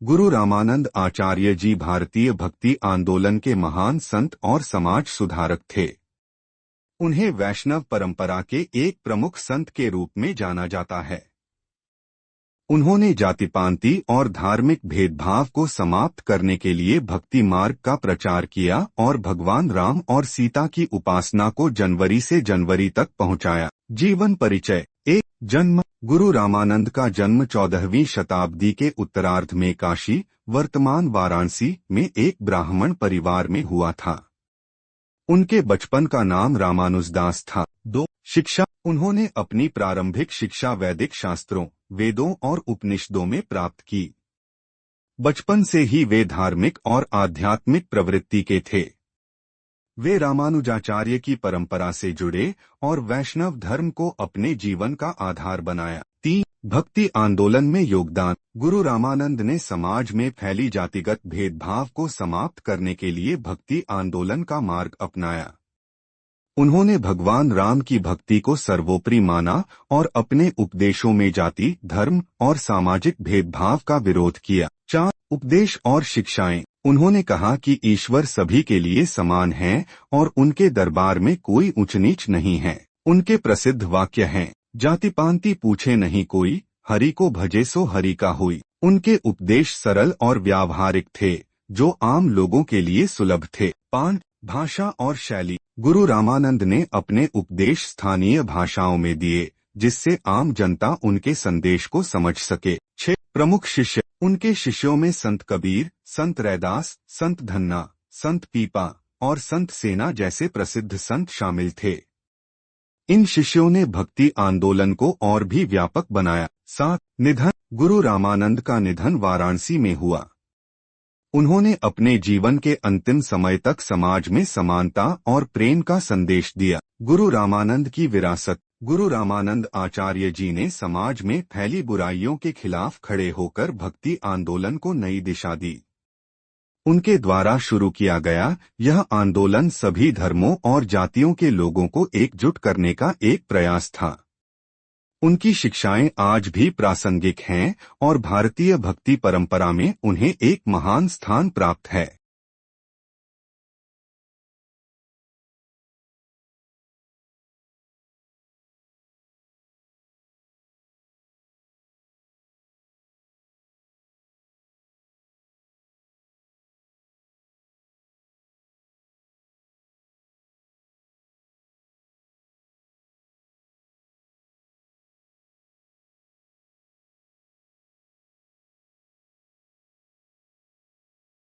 गुरु रामानंद आचार्य जी भारतीय भक्ति आंदोलन के महान संत और समाज सुधारक थे। उन्हें वैष्णव परंपरा के एक प्रमुख संत के रूप में जाना जाता है। उन्होंने जातिपांति और धार्मिक भेदभाव को समाप्त करने के लिए भक्ति मार्ग का प्रचार किया और भगवान राम और सीता की उपासना को जनवरी से जनवरी तक पहुंचाया। जीवन परिचय। एक जन्म। गुरु रामानंद का जन्म 14वीं शताब्दी के उत्तरार्ध में काशी, वर्तमान वाराणसी में एक ब्राह्मण परिवार में हुआ था। उनके बचपन का नाम रामानुजदास था। 2 शिक्षा। उन्होंने अपनी प्रारंभिक शिक्षा वैदिक शास्त्रों, वेदों और उपनिषदों में प्राप्त की। बचपन से ही वे धार्मिक और आध्यात्मिक प्रवृत्ति के थे। वे रामानुजाचार्य की परंपरा से जुड़े और वैष्णव धर्म को अपने जीवन का आधार बनाया। 3 भक्ति आंदोलन में योगदान। गुरु रामानंद ने समाज में फैली जातिगत भेदभाव को समाप्त करने के लिए भक्ति आंदोलन का मार्ग अपनाया। उन्होंने भगवान राम की भक्ति को सर्वोपरि माना और अपने उपदेशों में जाति, धर्म और सामाजिक भेदभाव का विरोध किया। 4 उपदेश और शिक्षाएं। उन्होंने कहा कि ईश्वर सभी के लिए समान है और उनके दरबार में कोई ऊंच नीच नहीं है। उनके प्रसिद्ध वाक्य हैं, जातिपांति पूछे नहीं कोई, हरि को भजे सो हरि का होई। उनके उपदेश सरल और व्यावहारिक थे, जो आम लोगों के लिए सुलभ थे। 5 भाषा और शैली। गुरु रामानंद ने अपने उपदेश स्थानीय भाषाओं में दिए, जिससे आम जनता उनके संदेश को समझ सके। 6 प्रमुख शिष्य। उनके शिष्यों में संत कबीर, संत रैदास, संत धन्ना, संत पीपा और संत सेना जैसे प्रसिद्ध संत शामिल थे। इन शिष्यों ने भक्ति आंदोलन को और भी व्यापक बनाया। 7 निधन। गुरु रामानंद का निधन वाराणसी में हुआ। उन्होंने अपने जीवन के अंतिम समय तक समाज में समानता और प्रेम का संदेश दिया। गुरु रामानंद की विरासत। गुरु रामानंद आचार्य जी ने समाज में फैली बुराइयों के खिलाफ खड़े होकर भक्ति आंदोलन को नई दिशा दी। उनके द्वारा शुरू किया गया यह आंदोलन सभी धर्मों और जातियों के लोगों को एकजुट करने का एक प्रयास था। उनकी शिक्षाएं आज भी प्रासंगिक हैं और भारतीय भक्ति परंपरा में उन्हें एक महान स्थान प्राप्त है।